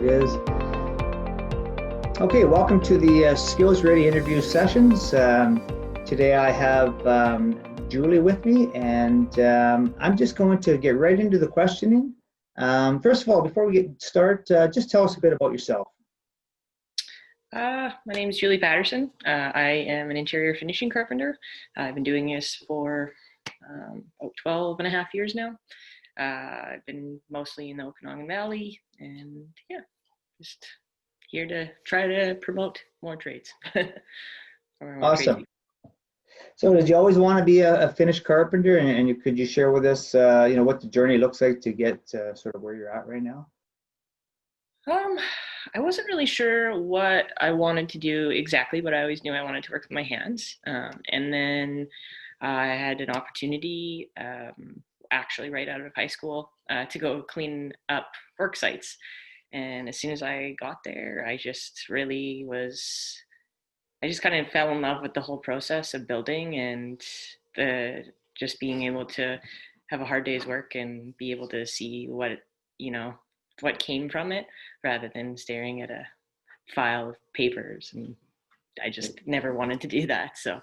it is. Okay, welcome to the Skills Ready interview sessions. Today I have Julie with me, and I'm just going to get right into the questioning. First of all, before we start, just tell us a bit about yourself. My name is Julie Patterson. I am an interior finishing carpenter. I've been doing this for about 12 and a half years now. I've been mostly in the Okanagan Valley, and yeah, just here to try to promote more trades. Awesome. So did you always want to be a finished carpenter, and could you share with us what the journey looks like to get sort of where you're at right now? I wasn't really sure what I wanted to do exactly, but I always knew I wanted to work with my hands. And then I had an opportunity, actually right out of high school, to go clean up work sites. And as soon as I got there, I just kind of fell in love with the whole process of building and just being able to have a hard day's work and be able to see what came from it rather than staring at a file of papers. And I just never wanted to do that. So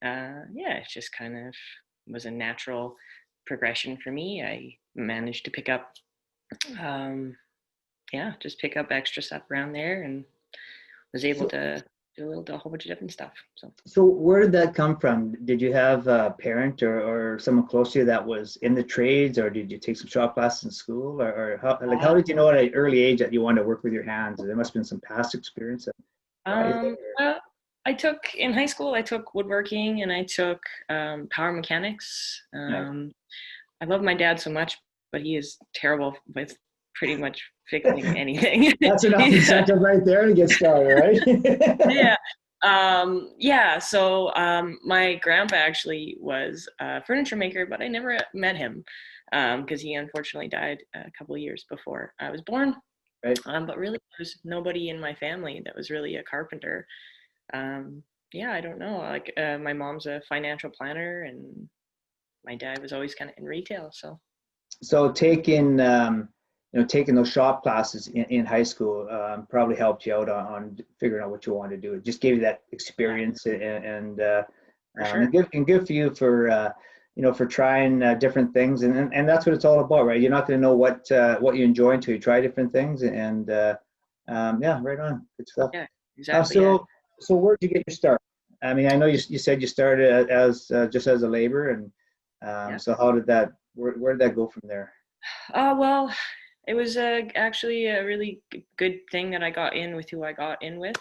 it just kind of was a natural progression for me. I managed to pick up extra stuff around there and was able to do a whole bunch of different stuff. So where did that come from? Did you have a parent or someone close to you that was in the trades, or did you take some shop classes in school, or how did you know at an early age that you wanted to work with your hands? There must have been some past experience. In high school, I took woodworking and I took power mechanics. I love my dad so much, but he is terrible with pretty much fixing anything. That's enough incentive right there to get started, right? So my grandpa actually was a furniture maker, but I never met him because he unfortunately died a couple of years before I was born. Right. But really, there's nobody in my family that was really a carpenter. I don't know. Like my mom's a financial planner, and my dad was always kind of in retail. So taking those shop classes in high school probably helped you out on figuring out what you wanted to do. It just gave you that experience, and good for you for trying different things, and that's what it's all about, right? You're not going to know what you enjoy until you try different things, and right on, good stuff. Yeah, exactly. So where'd you get your start? I mean, I know you said you started as just as a laborer, and so how did that? Where did that go from there? Well, it was actually a really good thing that I got in with who I got in with.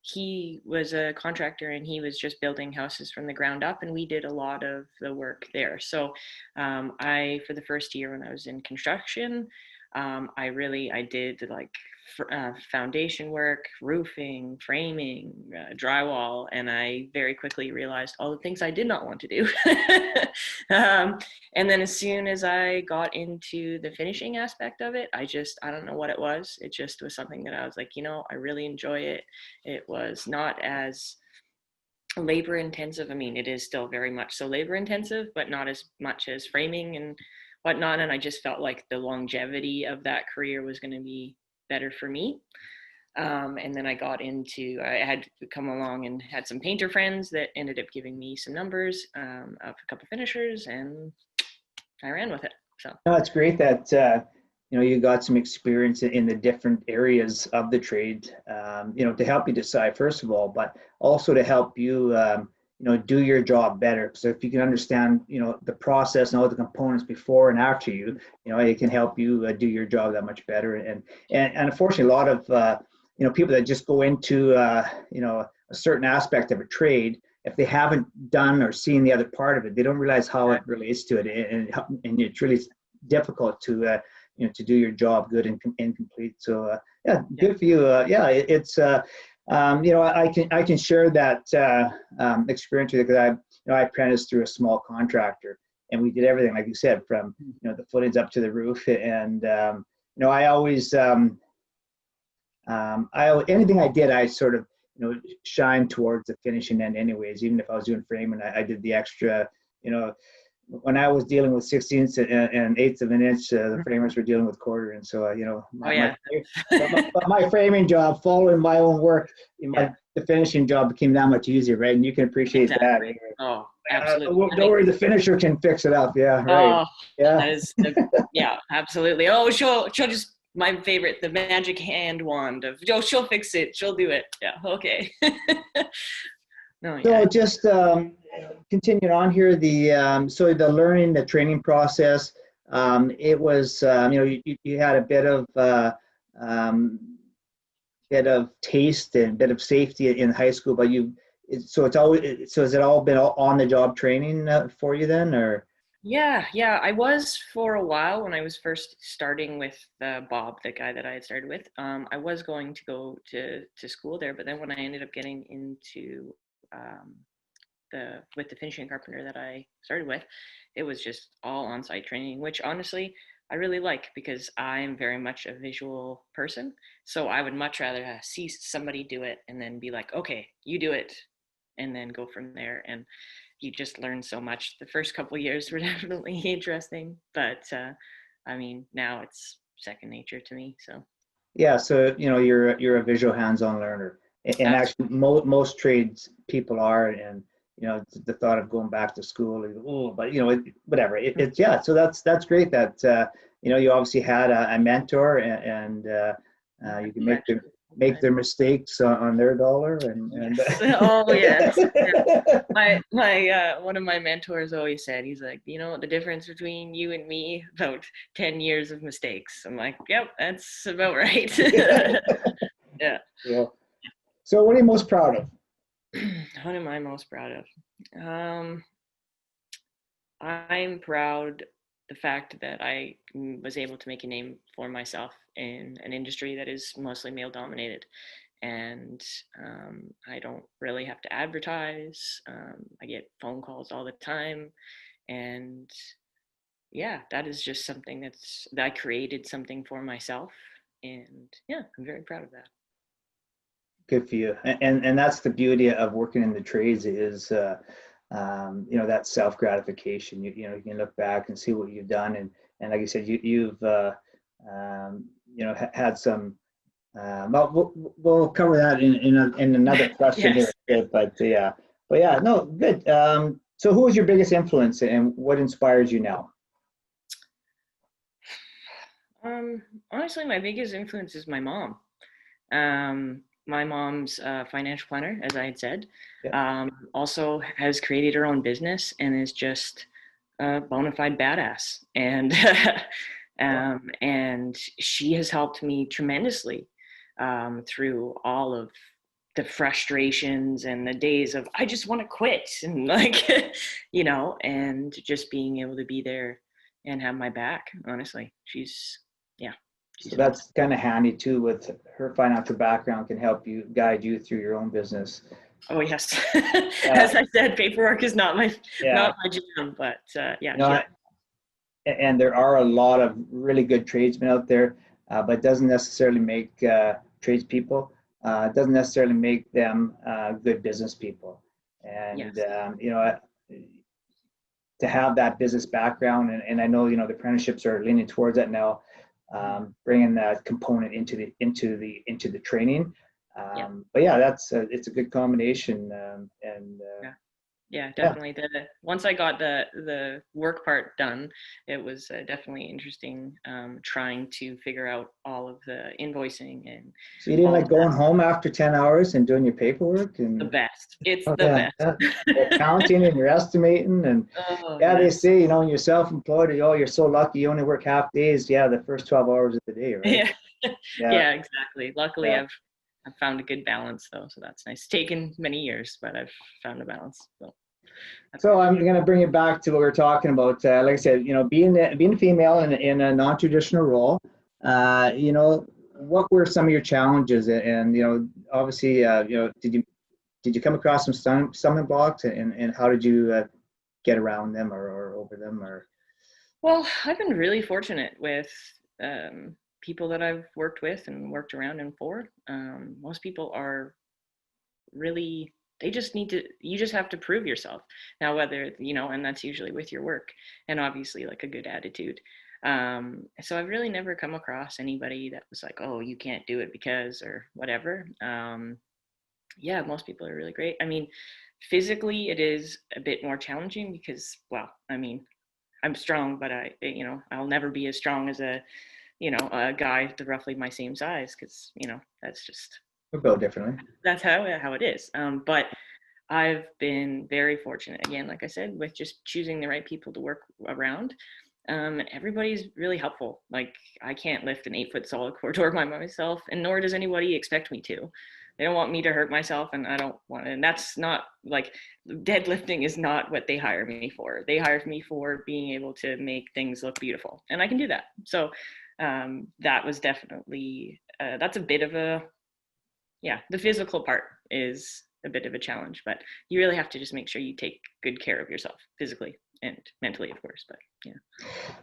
He was a contractor and he was just building houses from the ground up, and we did a lot of the work there. So for the first year when I was in construction, I did like foundation work, roofing, framing, drywall, and I very quickly realized all the things I did not want to do. And then as soon as I got into the finishing aspect of it, I don't know what it was. It just was something that I was like, I really enjoy it. It was not as labor intensive. I mean, it is still very much so labor intensive, but not as much as framing and whatnot. And I just felt like the longevity of that career was going to be better for me. And then I had come along and had some painter friends that ended up giving me some numbers of a couple finishers, and I ran with it. So no, it's great that you got some experience in the different areas of the trade, to help you decide first of all, but also to help you do your job better. So if you can understand the process and all the components before and after it can help you do your job that much better. And unfortunately, a lot of people that just go into a certain aspect of a trade, if they haven't done or seen the other part of it, they don't realize how it relates to it, and it's really difficult to do your job good and complete. So good for you. It's I can share that experience with you, because I apprenticed through a small contractor, and we did everything like you said, from the footings up to the roof, and I always anything I did, I sort of shine towards the finishing end anyways. Even if I was doing framing, I did the extra when I was dealing with 16ths and eighths of an inch, the framers were dealing with quarter. And so, but my framing job, following my own work, the finishing job became that much easier, right? And you can appreciate that. Oh, absolutely. Don't worry, the finisher can fix it up. Yeah, right. Oh, that is, absolutely. Oh, she'll just, my favorite, the magic hand wand of, she'll fix it. She'll do it. Yeah. Okay. So just continuing on here, so the learning, the training process, it was, you had a bit of taste and bit of safety in high school, but so has it all been on the job training for you then, or? Yeah, I was for a while when I was first starting with Bob, the guy that I had started with. I was going to go to school there, but then when I ended up getting into with the finishing carpenter that I started with, it was just all on-site training, which honestly I really like, because I'm very much a visual person. So I would much rather see somebody do it and then be like, okay, you do it, and then go from there. And you just learn so much. The first couple of years were definitely interesting, but I mean, now it's second nature to me. So yeah, so you're a visual hands-on learner, and actually most trades people are, and the thought of going back to school, but whatever. It's so that's great that you obviously had a mentor, and you can make their mistakes on their dollar, and yes. Oh yes. My one of my mentors always said, he's like, the difference between you and me, about 10 years of mistakes. I'm like, yep, that's about right. Yeah. So what are you most proud of? What am I most proud of? I'm proud the fact that I was able to make a name for myself in an industry that is mostly male dominated. And I don't really have to advertise. I get phone calls all the time. And that is just something that I created something for myself. And I'm very proud of that. Good for you. And that's the beauty of working in the trades is, that self-gratification. You can look back and see what you've done. And like you said, you've had some, we'll cover that in another question yes. here. But no, good. So who was your biggest influence and what inspires you now? Honestly, my biggest influence is my mom. My mom's a financial planner, as I had said. Also has created her own business and is just a bona fide badass. And and she has helped me tremendously through all of the frustrations and the days of I just want to quit, and and just being able to be there and have my back. Honestly, she's so that's kind of handy too, with her financial background can help you guide you through your own business. Oh yes. As I said, paperwork is not my jam, but and there are a lot of really good tradesmen out there, but it doesn't necessarily make tradespeople. It doesn't necessarily make them good business people. And to have that business background, and I know the apprenticeships are leaning towards that now, bringing that component into the training. But it's a good combination, definitely. Once I got the work part done, it was definitely interesting trying to figure out all of the invoicing. And so you didn't like going home after 10 hours and doing your paperwork? And the best. It's the best. You're counting and you're estimating, and they say when you're self-employed, you're so lucky you only work half days. The first 12 hours of the day, right? Yeah, exactly. Luckily I've found a good balance though, so that's nice. It's taken many years, but I've found a balance. So I'm going to bring it back to what we were talking about. Like I said, being a female in a non-traditional role, what were some of your challenges? And obviously, did you come across some stumbling blocks, and how did you get around them or over them? Or well, I've been really fortunate with people that I've worked with and worked around and for. Most people are really they just need to, you just have to prove yourself. Now, whether, you know, and that's usually with your work and obviously like a good attitude. So I've really never come across anybody that was like, oh, you can't do it because, or whatever. Yeah, most people are really great. I mean, physically it is a bit more challenging because, well, I mean, I'm strong, but you know, I'll never be as strong as a, you know, a guy roughly my same size, because, you know, that's just, We're built differently. that's how it is. But I've been very fortunate, again, like I said, with just choosing the right people to work around. Everybody's really helpful. Like, I can't lift an 8-foot solid core door by myself, and nor does anybody expect me to. They don't want me to hurt myself, and I don't want to. And that's not like, deadlifting is not what they hire me for. They hired me for being able to make things look beautiful, and I can do that. So that was definitely that's a bit of a, yeah, the physical part is a bit of a challenge, but you really have to just make sure you take good care of yourself physically and mentally, of course. But yeah.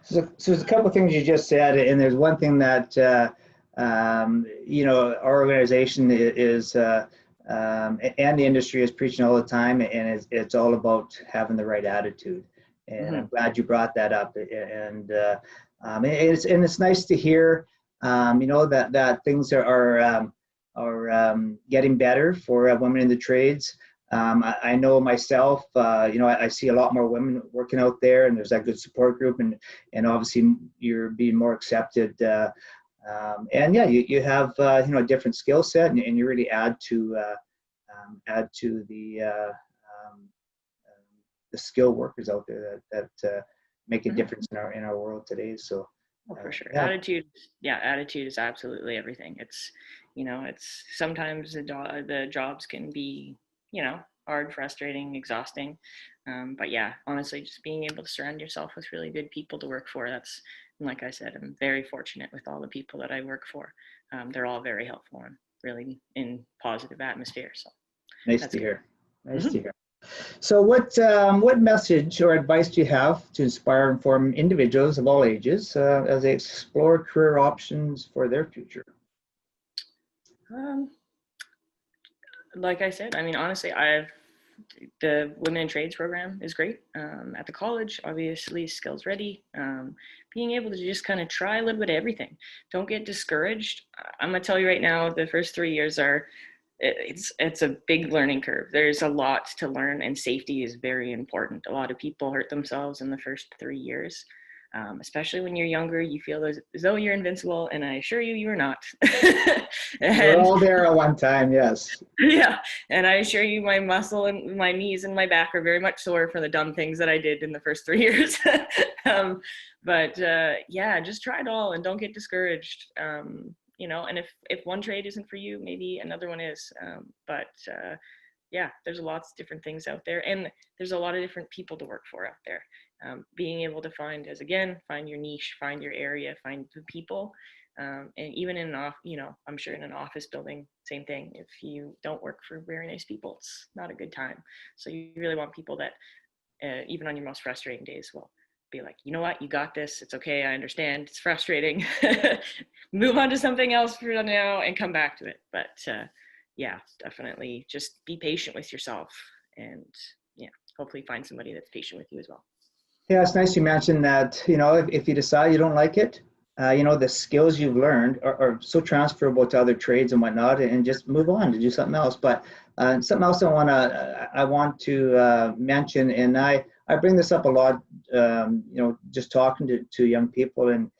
So there's a couple of things you just said, and there's one thing that you know, our organization is and the industry is preaching all the time, and it's all about having the right attitude. And I'm glad you brought that up. And it's nice to hear, you know, that things are getting better for women in the trades. I know myself, you know, I see a lot more women working out there, and there's that good support group, and obviously you're being more accepted. And yeah, you have, you know, a different skill set, and you really add to the skilled workers out there that make a difference in our world today. So. Oh, for sure. Yeah. Attitude is absolutely everything. It's, you know, it's sometimes the jobs can be, you know, hard, frustrating, exhausting. But yeah, honestly, just being able to surround yourself with really good people to work for, that's, like I said, I'm very fortunate with all the people that I work for. They're all very helpful and really in positive atmosphere. So Nice that's to good. hear. Nice to hear. So what message or advice do you have to inspire and inform individuals of all ages as they explore career options for their future? Like I said, I mean, honestly, the Women in Trades program is great. At the college, obviously, Skills Ready. Being able to just kind of try a little bit of everything. Don't get discouraged. I'm gonna tell you right now, the first 3 years are, it's a big learning curve. There's a lot to learn, and safety is very important. A lot of people hurt themselves in the first 3 years. Especially when you're younger, you feel as though you're invincible, and I assure you, you are not. We're all there at one time, yes. Yeah, and I assure you, my muscle and my knees and my back are very much sore for the dumb things that I did in the first 3 years. But yeah, just try it all and don't get discouraged. You know, and if one trade isn't for you, maybe another one is. But yeah, there's lots of different things out there, and there's a lot of different people to work for out there. Being able to find your niche, find your area, find the people. And even in you know, I'm sure in an office building, same thing. If you don't work for very nice people, it's not a good time. So you really want people that, even on your most frustrating days, will be like, you know what, you got this. It's okay. I understand. It's frustrating. Move on to something else for now and come back to it. But yeah, definitely just be patient with yourself, and yeah, hopefully find somebody that's patient with you as well. Yeah, it's nice you mentioned that, you know, if you decide you don't like it, you know, the skills you've learned are so transferable to other trades and whatnot, and just move on to do something else. But something else I want to mention, and I bring this up a lot, you know, just talking to young people, and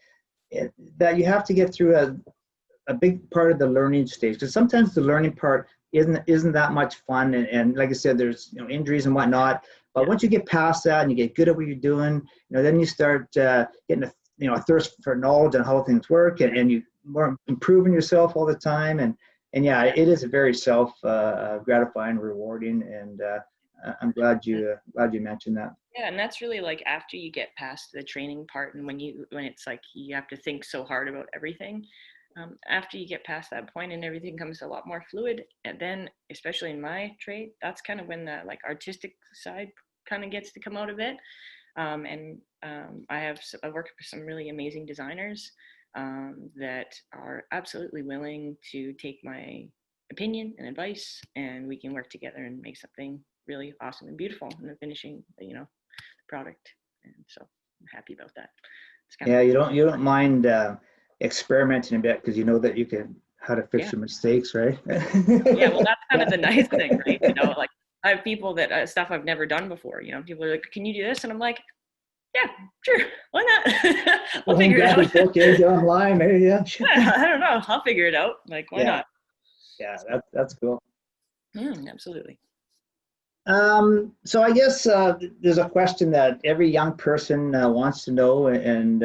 that you have to get through a big part of the learning stage, because sometimes the learning part isn't that much fun, and like I said, there's, you know, injuries and whatnot. But once you get past that and you get good at what you're doing, you know, then you start getting a thirst for knowledge on how things work, and you more improving yourself all the time, and yeah, it is very self gratifying, rewarding, and I'm glad you mentioned that. Yeah, and that's really like after you get past the training part, and when it's like you have to think so hard about everything. After you get past that point and everything comes a lot more fluid, and then especially in my trade, that's kind of when the like artistic side kind of gets to come out of it. And I work with some really amazing designers that are absolutely willing to take my opinion and advice, and we can work together and make something really awesome and beautiful in the finishing, product. And so I'm happy about that. It's kind Yeah, you don't mind experimenting a bit because you know that you can how to fix Yeah. your mistakes, right? Yeah, well, that's kind of the nice thing, right? Like I have people that stuff I've never done before. People are like, "Can you do this?" And I'm like, "Yeah, sure, why not? I'll Well, figure it grab out." your book, get online, maybe, yeah. I don't know. I'll figure it out. Like, why Yeah, not? yeah, So, that's cool. absolutely. So I guess there's a question that every young person wants to know, and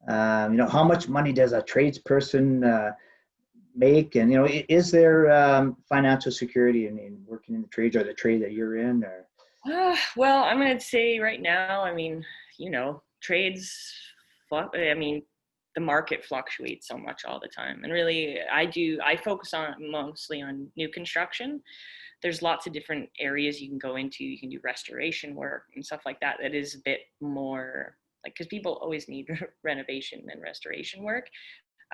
how much money does a tradesperson make, and is there financial security in working in the trades or the trade that you're in, or? Well, I'm going to say right now, trades, the market fluctuates so much all the time. And really, I focus on mostly on new construction. There's lots of different areas you can go into. You can do restoration work and stuff like that. That is a bit more like, because people always need renovation and restoration work.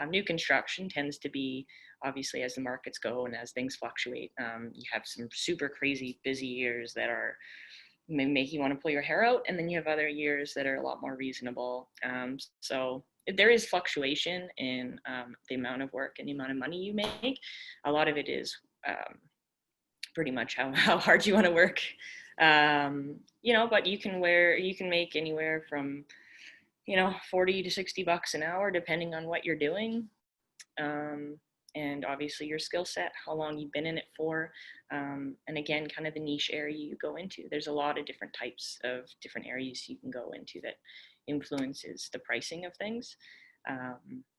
New construction tends to be, obviously, as the markets go and as things fluctuate, you have some super crazy busy years that are make you want to pull your hair out, and then you have other years that are a lot more reasonable. So there is fluctuation in the amount of work and the amount of money you make. A lot of it is pretty much how hard you want to work. But you can make anywhere from 40 to $60 an hour, depending on what you're doing. And obviously your skill set, how long you've been in it for. And again, kind of the niche area you go into. There's a lot of different types of different areas you can go into that influences the pricing of things.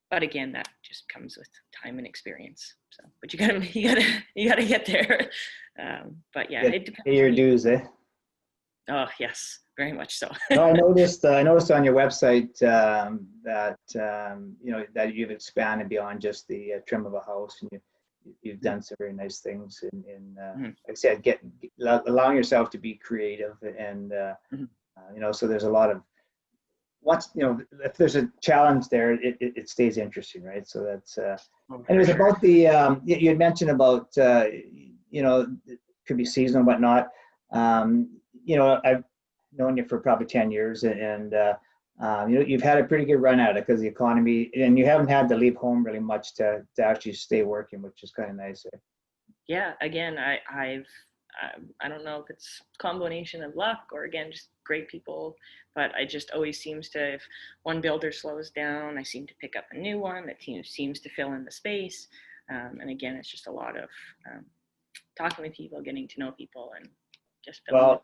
But again, that just comes with time and experience. So, but you gotta get there. But yeah, it depends. Pay your dues, eh? Oh yes, very much so. No, I noticed on your website that that you've expanded beyond just the trim of a house, and you've done some very nice things in like I said, allowing yourself to be creative, and so there's a lot of if there's a challenge there, it stays interesting, right? So that's and it was sure. about the you had mentioned about it could be seasonal and whatnot. I've known you for probably 10 years, and you've had a pretty good run at it because the economy, and you haven't had to leave home really much to actually stay working, which is kind of nice. Yeah, again, I don't know if it's a combination of luck or again just great people, but I just always seems to, if one builder slows down, I seem to pick up a new one that seems to fill in the space. And again, it's just a lot of talking with people, getting to know people, and just filling. Well,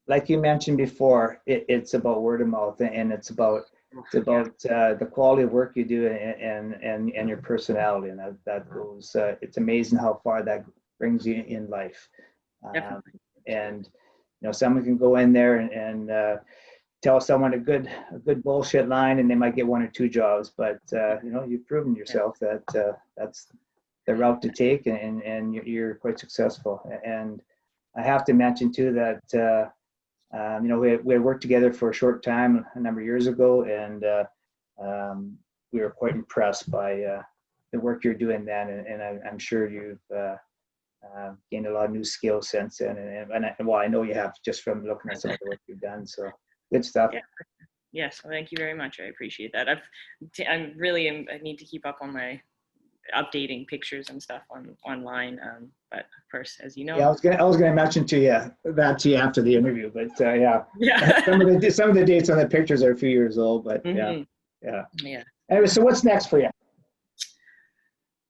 like you mentioned before, it's about word of mouth, and it's about the quality of work you do, and your personality, and that goes. It's amazing how far that brings you in life. Definitely. And someone can go in there and tell someone a good bullshit line, and they might get one or two jobs, but you've proven yourself that that's the route to take, and you're quite successful. And I have to mention too that we had worked together for a short time a number of years ago, and we were quite impressed by the work you're doing then, and I'm sure you've gained a lot of new skills since then, and I know you have just from looking at some of the work you've done. So good stuff. Yeah. Yes, well, thank you very much. I appreciate that. I need to keep up on my updating pictures and stuff online. But of course, as you know, Yeah, I was gonna mention to you after the interview, but yeah, some of the dates on the pictures are a few years old, but yeah. Anyway, so what's next for you?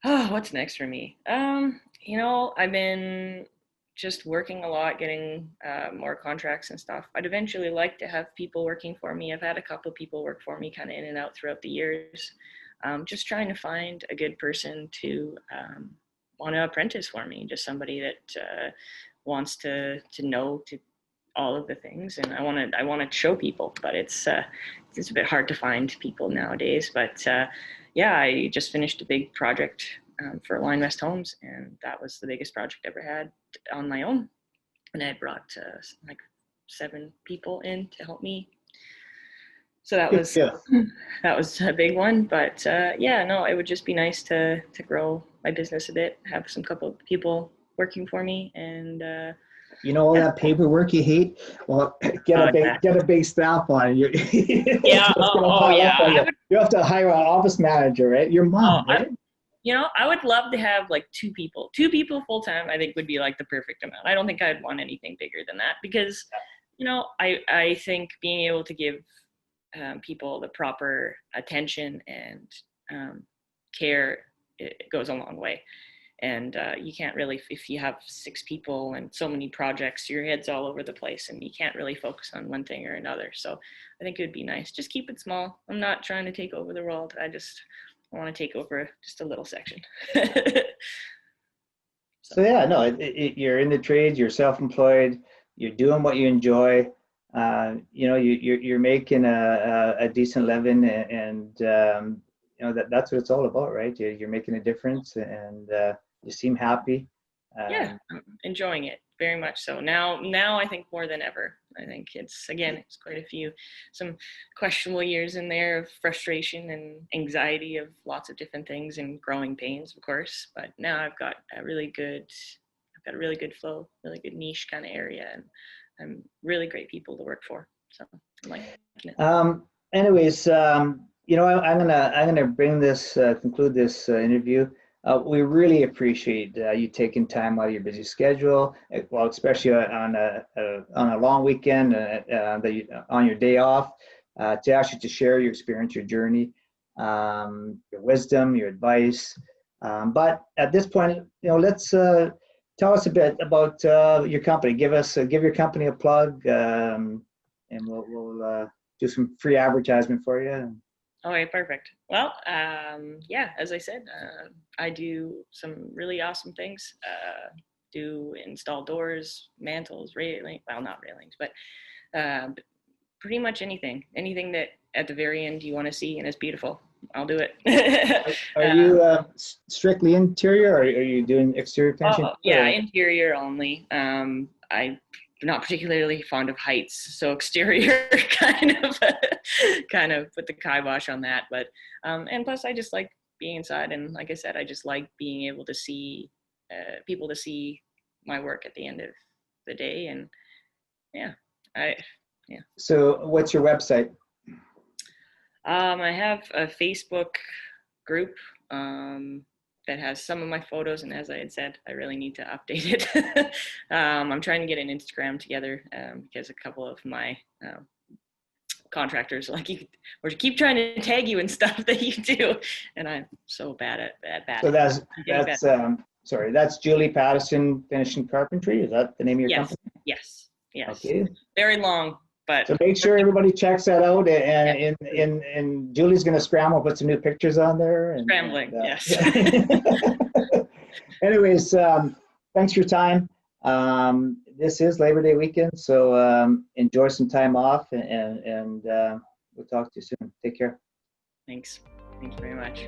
Oh, what's next for me? I've been just working a lot, getting more contracts and stuff. I'd eventually like to have people working for me. I've had a couple of people work for me kind of in and out throughout the years. Just trying to find a good person to want to apprentice for me, just somebody that wants to know to all of the things, and I want to show people, but it's a bit hard to find people nowadays. But I just finished a big project for Line West Homes, and that was the biggest project I ever had on my own, and I brought like 7 people in to help me So that Good was deal. that was a big one. But yeah, no, it would just be nice to grow my business a bit, have some couple of people working for me, and You know all yeah. that paperwork you hate? Well, Oh yeah. get a big staff on it. Yeah. It's Oh, gonna oh pile yeah. up on I you. would. You have to hire an office manager, right? Your Oh, mom, right? I would love to have like two people full time. I think would be like the perfect amount. I don't think I'd want anything bigger than that because, I think being able to give people the proper attention and care, it goes a long way. And you can't really, if you have 6 people and so many projects, your head's all over the place and you can't really focus on one thing or another. So I think it would be nice. Just keep it small. I'm not trying to take over the world. I want to take over just a little section. So yeah, no, you're in the trades, you're self-employed, you're doing what you enjoy. You're making a decent living, and that's what it's all about, right? You're making a difference, and you seem happy. Yeah, I'm enjoying it very much so. Now I think more than ever. I think it's quite a few, some questionable years in there of frustration and anxiety of lots of different things and growing pains, of course. But now I've got a really good flow, really good niche kind of area, and I'm really great people to work for. So I'm liking it. Anyways, I'm gonna conclude this interview. We really appreciate you taking time out of your busy schedule, well, especially on a long weekend, on your day off, to share your experience, your journey, your wisdom, your advice. But at this point, let's tell us a bit about your company. Give your company a plug, and we'll do some free advertisement for you. Okay, perfect. Well, yeah, as I said, I do some really awesome things. Do install doors, mantles, railing. Well, not railings, but pretty much anything that at the very end you want to see and is beautiful. I'll do it. Are you strictly interior, or are you doing exterior finishing? Yeah, interior only. I'm not particularly fond of heights, so exterior kind of put the kibosh on that. But and plus, I just like being inside, and like I said, I just like being able to see people to see my work at the end of the day, and yeah. So, what's your website? I have a Facebook group that has some of my photos, and as I had said, I really need to update it. I'm trying to get an Instagram together because a couple of my contractors or keep trying to tag you and stuff that you do, and I'm so bad at that. So that's Julie Patterson Finishing Carpentry. Is that the name of your company? Yes. Okay. Very long. But so make sure everybody checks that out, and Julie's going to scramble, put some new pictures on there. Scrambling, yes. Anyways, thanks for your time. This is Labor Day weekend, so enjoy some time off, and we'll talk to you soon. Take care. Thanks very much.